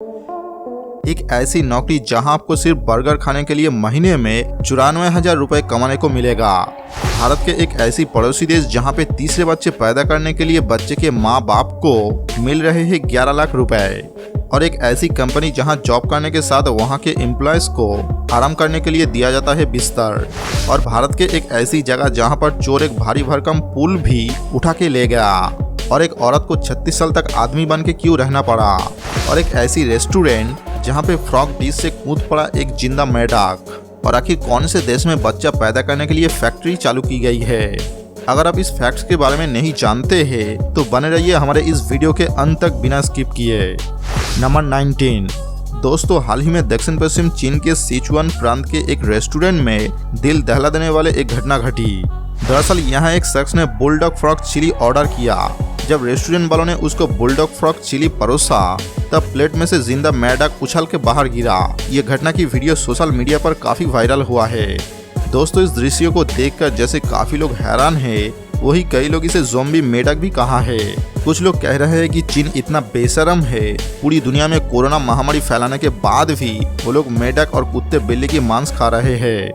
एक ऐसी नौकरी जहां आपको सिर्फ बर्गर खाने के लिए महीने में 94,000 रुपए कमाने को मिलेगा। भारत के एक ऐसी पड़ोसी देश जहां पे तीसरे बच्चे पैदा करने के लिए बच्चे के माँ बाप को मिल रहे हैं 11 लाख रुपए। और एक ऐसी कंपनी जहां जॉब करने के साथ वहां के एम्प्लॉयज को आराम करने के लिए दिया जाता है बिस्तर। और भारत के एक ऐसी जगह जहां पर चोर एक भारी भरकम पुल भी उठा के ले गया। और एक औरत को 36 साल तक आदमी बन के क्यों रहना पड़ा। और एक ऐसी रेस्टोरेंट जहां पे फ्रॉग डिश से कूद पड़ा एक जिंदा मेंढक। और आखिर कौन से देश में बच्चा पैदा करने के लिए फैक्ट्री चालू की गई है। अगर आप इस फैक्ट्स के बारे में नहीं जानते हैं तो बने रहिए हमारे इस वीडियो के अंत तक बिना स्किप किए। नंबर 19। दोस्तों, हाल ही में दक्षिण पश्चिम चीन के सिचुआन प्रांत के एक रेस्टोरेंट में दिल दहला देने वाले एक घटना घटी। दरअसल यहाँ एक शख्स ने बुलडॉग फ्रॉग चिली ऑर्डर किया। जब रेस्टोरेंट वालों ने उसको बुलडॉग फ्रॉग चिली परोसा तब प्लेट में से जिंदा मेंढक उछल के बाहर गिरा। ये घटना की वीडियो सोशल मीडिया पर काफी वायरल हुआ है। दोस्तों, इस दृश्य को देखकर जैसे काफी लोग हैरान हैं, वही कई लोग इसे ज़ॉम्बी मेंढक भी कहा है। कुछ लोग कह रहे हैं कि चीन इतना बेशरम है, पूरी दुनिया में कोरोना महामारी फैलाने के बाद भी वो लोग मेंढक और कुत्ते बिल्ली की मांस खा रहे हैं।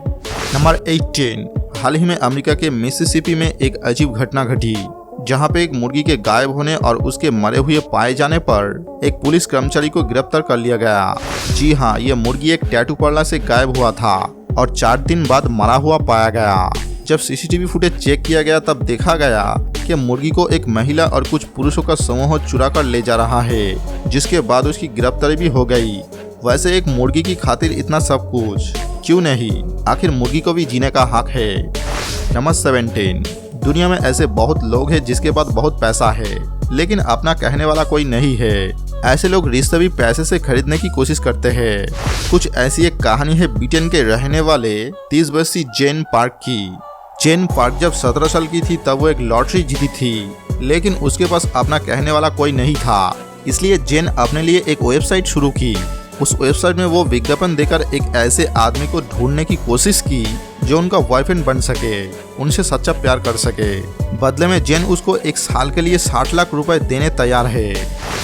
नंबर 18। हाल ही में अमेरिका के मिसिसिपी में एक अजीब घटना घटी जहां पे एक मुर्गी के गायब होने और उसके मरे हुए पाए जाने पर एक पुलिस कर्मचारी को गिरफ्तार कर लिया गया। जी हाँ, ये मुर्गी एक टैटू पार्लर से गायब हुआ था और 4 दिन बाद मरा हुआ पाया गया। जब सीसीटीवी फुटेज चेक किया गया तब देखा गया कि मुर्गी को एक महिला और कुछ पुरुषों का समूह चुरा कर ले जा रहा है, जिसके बाद उसकी गिरफ्तारी भी हो गई। वैसे एक मुर्गी की खातिर इतना सब कुछ क्यों नहीं, आखिर मुर्गी को भी जीने का हक है। नंबर 17। दुनिया में ऐसे बहुत लोग हैं जिसके पास बहुत पैसा है लेकिन अपना कहने वाला कोई नहीं है। ऐसे लोग रिश्ते भी पैसे से खरीदने की कोशिश करते हैं। कुछ ऐसी एक कहानी है ब्रिटेन के रहने वाले 30 वर्षीय जेन पार्क की। जेन पार्क जब 17 साल की थी तब वो एक लॉटरी जीती थी, लेकिन उसके पास अपना कहने वाला कोई नहीं था। इसलिए जेन अपने लिए एक वेबसाइट शुरू की। उस वेबसाइट में वो विज्ञापन देकर एक ऐसे आदमी को ढूंढने की कोशिश की जो उनका बॉयफ्रेंड बन सके, उनसे सच्चा प्यार कर सके। बदले में जेन उसको 1 साल के लिए 60 लाख रुपए देने तैयार है।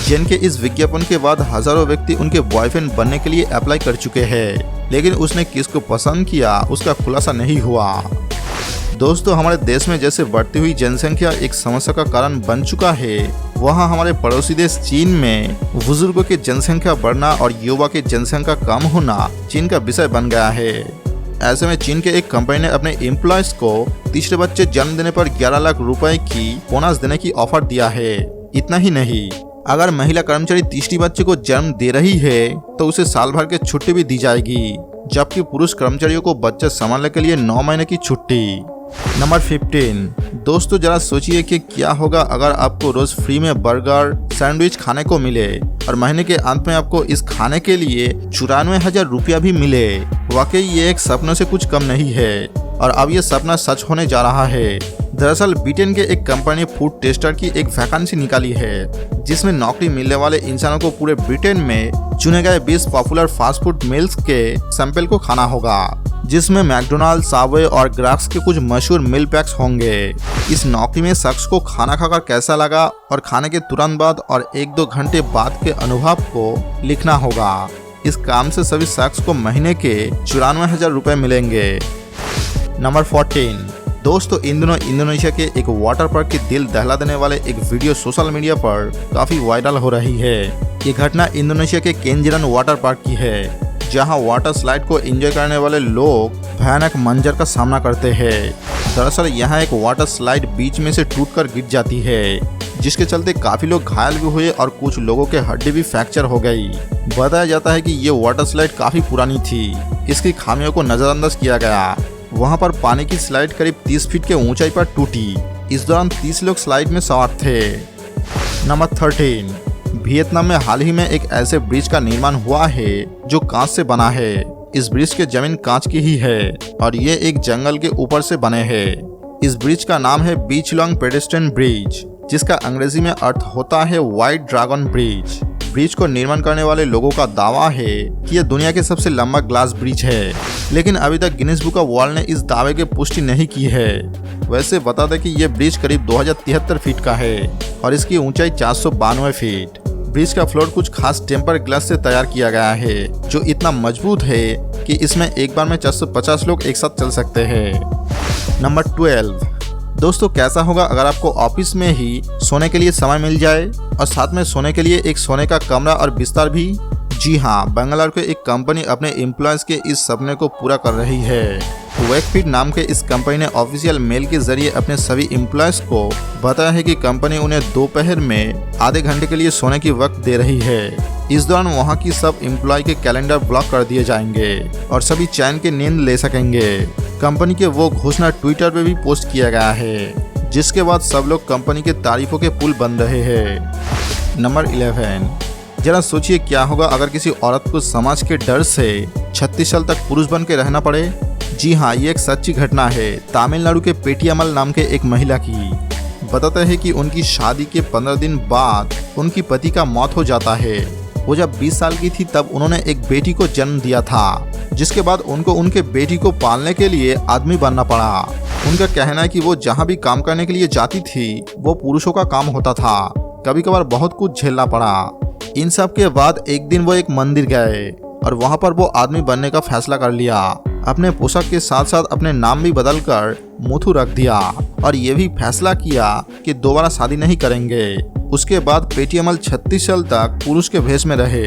जेन के इस विज्ञापन के बाद हजारों व्यक्ति उनके बॉयफ्रेंड बनने के लिए अप्लाई कर चुके हैं, लेकिन उसने किसको पसंद किया उसका खुलासा नहीं हुआ। दोस्तों, हमारे देश में जैसे बढ़ती हुई जनसंख्या एक समस्या का कारण बन चुका है, वहाँ हमारे पड़ोसी देश चीन में बुजुर्गों की जनसंख्या बढ़ना और युवा की जनसंख्या कम होना चीन का विषय बन गया है। ऐसे में चीन के एक कंपनी ने अपने एम्प्लॉयज को तीसरे बच्चे जन्म देने पर 11 लाख रुपए की बोनस देने की ऑफर दिया है। इतना ही नहीं, अगर महिला कर्मचारी तीसरी बच्चे को जन्म दे रही है तो उसे साल भर की छुट्टी भी दी जाएगी, जबकि पुरुष कर्मचारियों को बच्चे संभालने के लिए 9 महीने की छुट्टी। नंबर 15। दोस्तों, जरा सोचिए कि क्या होगा अगर आपको रोज फ्री में बर्गर सैंडविच खाने को मिले और महीने के अंत में आपको इस खाने के लिए 94,000 रुपया भी मिले। वाकई ये एक सपनों से कुछ कम नहीं है और अब ये सपना सच होने जा रहा है। दरअसल ब्रिटेन के एक कंपनी फूड टेस्टर की एक वैकेंसी निकाली है जिसमें नौकरी मिलने वाले इंसानों को पूरे ब्रिटेन में चुने गए 20 पॉपुलर फास्ट फूड मील्स के सैंपल को खाना होगा, जिसमें मैकडोनाल्ड, सबवे और ग्राक्स के कुछ मशहूर मील पैक्स होंगे। इस नौकरी में शख्स को खाना खाकर कैसा लगा और खाने के तुरंत बाद और 1-2 घंटे बाद के अनुभव को लिखना होगा। इस काम से सभी शख्स को महीने के 94,000 रुपए मिलेंगे। नंबर 14। दोस्तों, इन दिनों इंडोनेशिया के एक वाटर पार्क की दिल दहला देने वाले एक वीडियो सोशल मीडिया पर काफी वायरल हो रही है। ये घटना इंडोनेशिया के केंजिरन वाटर पार्क की है, जहां वाटर स्लाइड को एंजॉय करने वाले लोग भयानक मंजर का सामना करते हैं। दरअसल यहाँ एक वाटर स्लाइड बीच में से टूटकर गिर जाती है, जिसके चलते काफी लोग घायल भी हुए और कुछ लोगों के हड्डी भी फ्रैक्चर हो गई। बताया जाता है कि ये वाटर स्लाइड काफी पुरानी थी, इसकी खामियों को नजरअंदाज किया गया। वहाँ पर पानी की स्लाइड करीब 30 फीट के ऊंचाई पर टूटी। इस दौरान 30 लोग स्लाइड में सवार थे। नंबर 13। वियतनाम में हाल ही में एक ऐसे ब्रिज का निर्माण हुआ है जो कांच से बना है। इस ब्रिज की जमीन कांच की ही है और ये एक जंगल के ऊपर से बने हैं। इस ब्रिज का नाम है बीच लॉन्ग पेडेस्ट्रियन ब्रिज, जिसका अंग्रेजी में अर्थ होता है व्हाइट ड्रैगन ब्रिज। ब्रिज को निर्माण करने वाले लोगों का दावा है कि यह दुनिया के सबसे लंबा ग्लास ब्रिज है, लेकिन अभी तक गिनीज बुक ऑफ वर्ल्ड ने इस दावे की पुष्टि नहीं की है। वैसे बता दें कि यह ब्रिज करीब 2073 फीट का है और इसकी ऊंचाई 492 फीट। ब्रिज का फ्लोर कुछ खास टेम्पर ग्लास से तैयार किया गया है जो इतना मजबूत है कि इसमें एक बार में 450 लोग एक साथ चल सकते हैं। नंबर 12। दोस्तों, कैसा होगा अगर आपको ऑफिस में ही सोने के लिए समय मिल जाए और साथ में सोने के लिए एक सोने का कमरा और बिस्तर भी। जी हाँ, बेंगलुरु की एक कंपनी अपने एम्प्लॉयज के इस सपने को पूरा कर रही है। वेकफीट नाम के इस कंपनी ने ऑफिशियल मेल के जरिए अपने सभी एम्प्लॉयज को बताया है कि कंपनी उन्हें दोपहर में आधे घंटे के लिए सोने की वक्त दे रही है। इस दौरान वहां की सब एम्प्लॉय के कैलेंडर ब्लॉक कर दिए जाएंगे और सभी चैन की नींद ले सकेंगे। कंपनी के वो घोषणा ट्विटर पे भी पोस्ट किया गया है, जिसके बाद सब लोग कंपनी के तारीफों के पुल बन रहे हैं। नंबर 11। जरा सोचिए क्या होगा अगर किसी औरत को समाज के डर से 36 साल तक पुरुष बन के रहना पड़े। जी हाँ, ये एक सच्ची घटना है तमिलनाडु के पेटियामल नाम के एक महिला की। बताते हैं कि उनकी शादी के 15 दिन बाद उनकी पति का मौत हो जाता है। वो जब 20 साल की थी तब उन्होंने एक बेटी को जन्म दिया था, जिसके बाद उनको उनके बेटी को पालने के लिए आदमी बनना पड़ा। उनका कहना है कि वो जहाँ भी काम करने के लिए जाती थी वो पुरुषों का काम होता था, कभी कभार बहुत कुछ झेलना पड़ा। इन सब के बाद एक दिन वो एक मंदिर गए और वहाँ पर वो आदमी बनने का फैसला कर लिया। अपने पोशाक के साथ साथ अपने नाम भी बदलकर मुथु रख दिया और ये भी फैसला किया कि दोबारा शादी नहीं करेंगे। उसके बाद पेटियामल 36 साल तक पुरुष के भेष में रहे।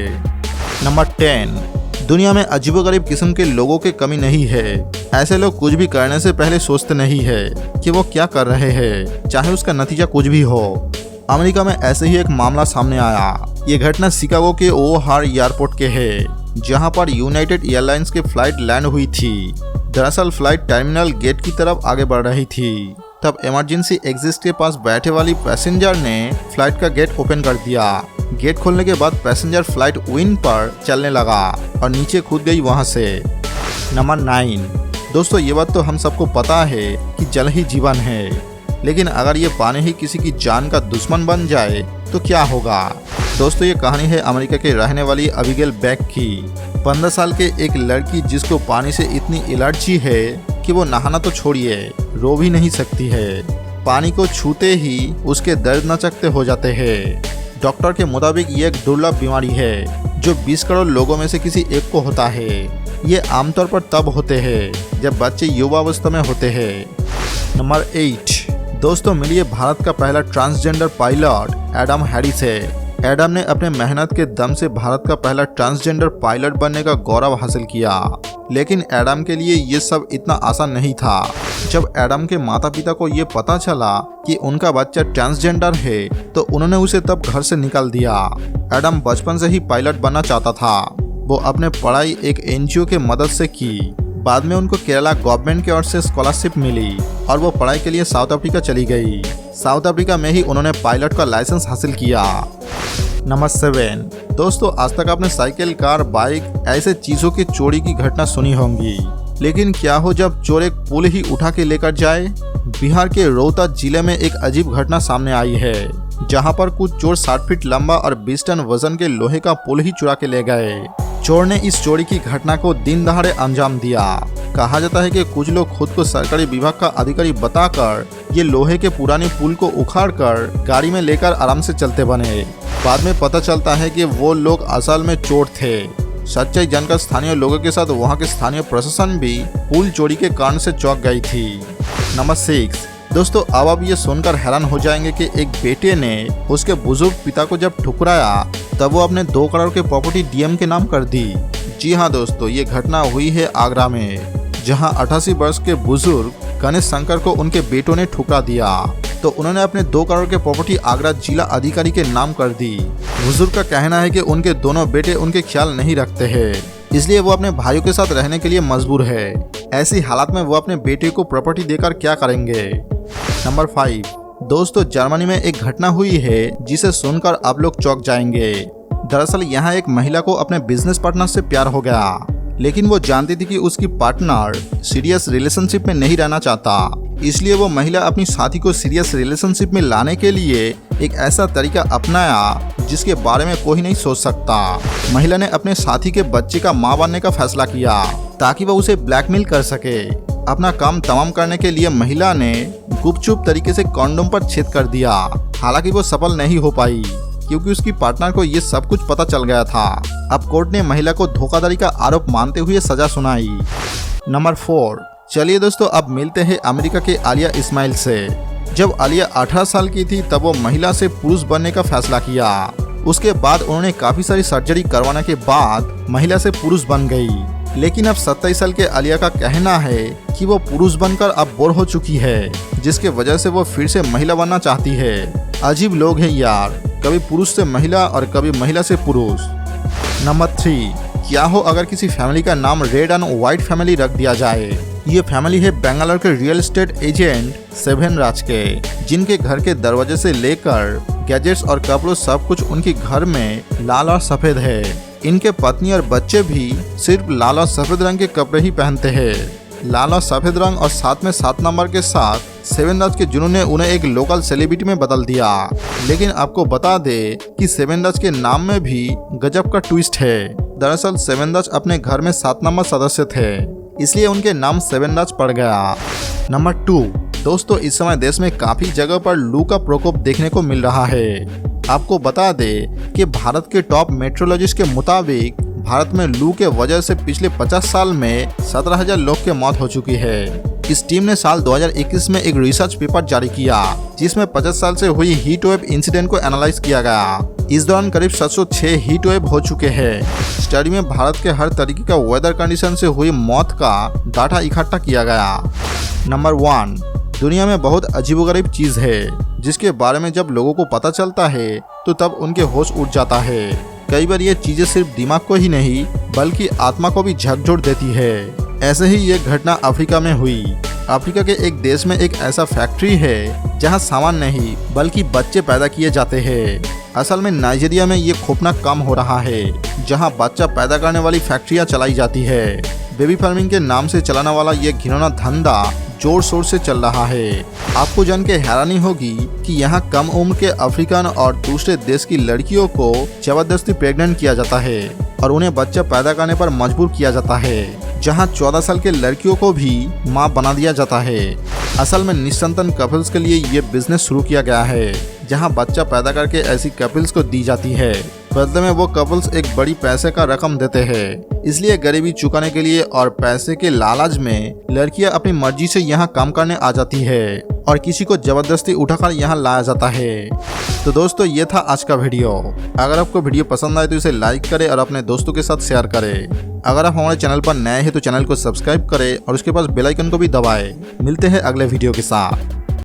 नंबर 10। दुनिया में अजीबोगरीब किस्म के लोगों की कमी नहीं है। ऐसे लोग कुछ भी करने से पहले सोचते नहीं है कि वो क्या कर रहे हैं, चाहे उसका नतीजा कुछ भी हो। अमेरिका में ऐसे ही एक मामला सामने आया। ये घटना शिकागो के ओहार एयरपोर्ट के है, जहां पर यूनाइटेड एयरलाइंस की फ्लाइट लैंड हुई थी। दरअसल फ्लाइट टर्मिनल गेट की तरफ आगे बढ़ रही थी, तब इमरजेंसी एग्जिट के पास बैठे वाली पैसेंजर ने फ्लाइट का गेट ओपन कर दिया। गेट खोलने के बाद पैसेंजर फ्लाइट विंग पर चलने लगा और नीचे कूद गई वहां से। नंबर 9। दोस्तों, ये बात तो हम सबको पता है कि जल ही जीवन है, लेकिन अगर ये पानी ही किसी की जान का दुश्मन बन जाए तो क्या होगा। दोस्तों, ये कहानी है अमेरिका के रहने वाली अबिगेल बेक की। 15 साल के एक लड़की जिसको पानी से इतनी एलर्जी है कि वो नहाना तो छोड़िए, रो भी नहीं सकती है। पानी को छूते ही उसके दर्द नचकते हो जाते हैं। डॉक्टर के मुताबिक ये एक दुर्लभ बीमारी है जो 20 करोड़ लोगों में से किसी एक को होता है। ये आमतौर पर तब होते हैं जब बच्चे युवावस्था में होते हैं। नंबर 8। दोस्तों, मिलिए भारत का पहला ट्रांसजेंडर पायलट एडम हैरिस है। एडम ने अपने मेहनत के दम से भारत का पहला ट्रांसजेंडर पायलट बनने का गौरव हासिल किया, लेकिन एडम के लिए ये सब इतना आसान नहीं था। जब एडम के माता पिता को ये पता चला कि उनका बच्चा ट्रांसजेंडर है तो उन्होंने उसे तब घर से निकाल दिया। एडम बचपन से ही पायलट बनना चाहता था। वो अपने पढ़ाई एक NGO के मदद से की। बाद में उनको केरला गवर्नमेंट की ओर से स्कॉलरशिप मिली और वो पढ़ाई के लिए साउथ अफ्रीका चली गई। साउथ अफ्रीका में ही उन्होंने पायलट का लाइसेंस हासिल किया। नंबर 7। दोस्तों, आज तक आपने साइकिल, कार, बाइक ऐसे चीजों की चोरी की घटना सुनी होंगी, लेकिन क्या हो जब चोर एक पुल ही उठा के लेकर जाए। बिहार के रोहतक जिले में एक अजीब घटना सामने आई है, जहां पर कुछ चोर 60 फीट लंबा और 20 टन वजन के लोहे का पुल ही चुरा के ले गए। चोर ने इस चोरी की घटना को दिन दहाड़े अंजाम दिया। कहा जाता है कि कुछ लोग खुद को सरकारी विभाग का अधिकारी बताकर ये लोहे के पुराने पुल को उखाड़कर गाड़ी में लेकर आराम से चलते बने। बाद में पता चलता है कि वो लोग असल में चोर थे। सच्चाई जानकर स्थानीय लोगों के साथ वहां के स्थानीय प्रशासन भी पुल चोरी के कारण से चौंक गई थी। नंबर 6। दोस्तों, अब आप ये सुनकर हैरान हो जाएंगे कि एक बेटे ने उसके बुजुर्ग पिता को जब ठुकराया तब वो अपने 2 करोड़ के प्रॉपर्टी डीएम के नाम कर दी। जी हाँ दोस्तों, ये घटना हुई है आगरा में, जहां 88 वर्ष के बुजुर्ग गणेश शंकर को उनके बेटों ने ठुकरा दिया तो उन्होंने अपने 2 करोड़ के प्रॉपर्टी आगरा जिला अधिकारी के नाम कर दी। बुजुर्ग का कहना है कि उनके दोनों बेटे उनके ख्याल नहीं रखते हैं, इसलिए वो अपने भाइयों के साथ रहने के लिए मजबूर है। ऐसी हालात में वो अपने बेटे को प्रॉपर्टी देकर क्या करेंगे। नंबर 5। दोस्तों, जर्मनी में एक घटना हुई है जिसे सुनकर आप लोग चौंक जाएंगे। दरअसल यहाँ एक महिला को अपने बिजनेस पार्टनर से प्यार हो गया, लेकिन वो जानती थी कि उसकी पार्टनर सीरियस रिलेशनशिप में नहीं रहना चाहता। इसलिए वो महिला अपनी साथी को सीरियस रिलेशनशिप में लाने के लिए एक ऐसा तरीका अपनाया जिसके बारे में कोई नहीं सोच सकता। महिला ने अपने साथी के बच्चे का मां बनने का फैसला किया ताकि वह उसे ब्लैकमेल कर सके। अपना काम तमाम करने के लिए महिला ने गुपचुप तरीके से कॉन्डोम पर छेद कर दिया। हालांकि वो सफल नहीं हो पाई। क्योंकि उसकी पार्टनर को ये सब कुछ पता चल गया था। अब कोर्ट ने महिला को धोखाधड़ी का आरोप मानते हुए सजा सुनाई। नंबर 4, चलिए दोस्तों अब मिलते हैं अमेरिका के आलिया इस्माइल से। जब आलिया 18 साल की थी तब वो महिला से पुरुष बनने का फैसला किया। उसके बाद उन्होंने काफी सारी सर्जरी करवाने के बाद महिला से पुरुष बन गई। लेकिन अब 27 साल के आलिया का कहना है कि वो पुरुष बनकर अब बोर हो चुकी है, जिसके वजह से वो फिर से महिला बनना चाहती है। अजीब लोग हैं यार, कभी पुरुष से महिला और कभी महिला से पुरुष। नंबर 3, क्या हो अगर किसी फैमिली का नाम रेड एंड व्हाइट फैमिली रख दिया जाए। ये फैमिली है बेंगलोर के रियल एस्टेट एजेंट सेवन राज के, जिनके घर के दरवाजे से लेकर गैजेट्स और कपड़ों सब कुछ उनके घर में लाल और सफेद है। इनके पत्नी और बच्चे भी सिर्फ लाल और सफेद रंग के कपड़े ही पहनते हैं। लाल और सफेद रंग और साथ में 7 नंबर के साथ सेवन राज के जुनून ने उन्हें एक लोकल सेलिब्रिटी में बदल दिया। लेकिन आपको बता दे कि सेवन राज के नाम में भी गजब का ट्विस्ट है। दरअसल सेवन राज अपने घर में 7 नंबर सदस्य थे, इसलिए उनके नाम सेवन राज पड़ गया। नंबर 2, दोस्तों इस समय देश में काफी जगह पर लू का प्रकोप देखने को मिल रहा है। आपको बता दे कि भारत के टॉप मेट्रोलॉजिस्ट के मुताबिक भारत में लू के वजह से पिछले 50 साल में 17,000 लोग की मौत हो चुकी है। इस टीम ने साल 2021 में एक रिसर्च पेपर जारी किया, जिसमें 50 साल से हुई हीट वेव इंसिडेंट को एनालाइज किया गया। इस दौरान करीब 706 हीट वेव हो चुके हैं। स्टडी में भारत के हर तरीके का वेदर कंडीशन से हुई मौत का डाटा इकट्ठा किया गया। नंबर 1, दुनिया में बहुत अजीबोगरीब चीज है, जिसके बारे में जब लोगों को पता चलता है तो तब उनके होश उड़ जाता है। कई बार ये चीजें सिर्फ दिमाग को ही नहीं बल्कि आत्मा को भी झकझोर देती है। ऐसे ही ये घटना अफ्रीका में हुई। अफ्रीका के एक देश में एक ऐसा फैक्ट्री है जहां सामान नहीं बल्कि बच्चे पैदा किए जाते हैं। असल में नाइजीरिया में ये खौफनाक काम हो रहा है, जहां बच्चा पैदा करने वाली फैक्ट्रियां चलाई जाती है। बेबी फार्मिंग के नाम से चलाने वाला ये घिनौना धंधा जोर शोर से चल रहा है। आपको जान के हैरानी होगी कि यहाँ कम उम्र के अफ्रीकन और दूसरे देश की लड़कियों को जबरदस्ती प्रेग्नेंट किया जाता है और उन्हें बच्चा पैदा करने पर मजबूर किया जाता है, जहाँ 14 साल के लड़कियों को भी मां बना दिया जाता है। असल में निसंतान कपल्स के लिए ये बिजनेस शुरू किया गया है, जहाँ बच्चा पैदा करके ऐसी कपल्स को दी जाती है। बदले में वो कपल्स एक बड़ी पैसे का रकम देते हैं। इसलिए गरीबी चुकाने के लिए और पैसे के लालच में लड़कियां अपनी मर्जी से यहाँ काम करने आ जाती है और किसी को जबरदस्ती उठाकर यहाँ लाया जाता है। तो दोस्तों ये था आज का वीडियो। अगर आपको वीडियो पसंद आए तो इसे लाइक करें और अपने दोस्तों के साथ शेयर करें। अगर आप हमारे चैनल पर नए हैं तो चैनल को सब्सक्राइब करें और उसके पास बेल आइकन को भी दबाएं। मिलते हैं अगले वीडियो के साथ।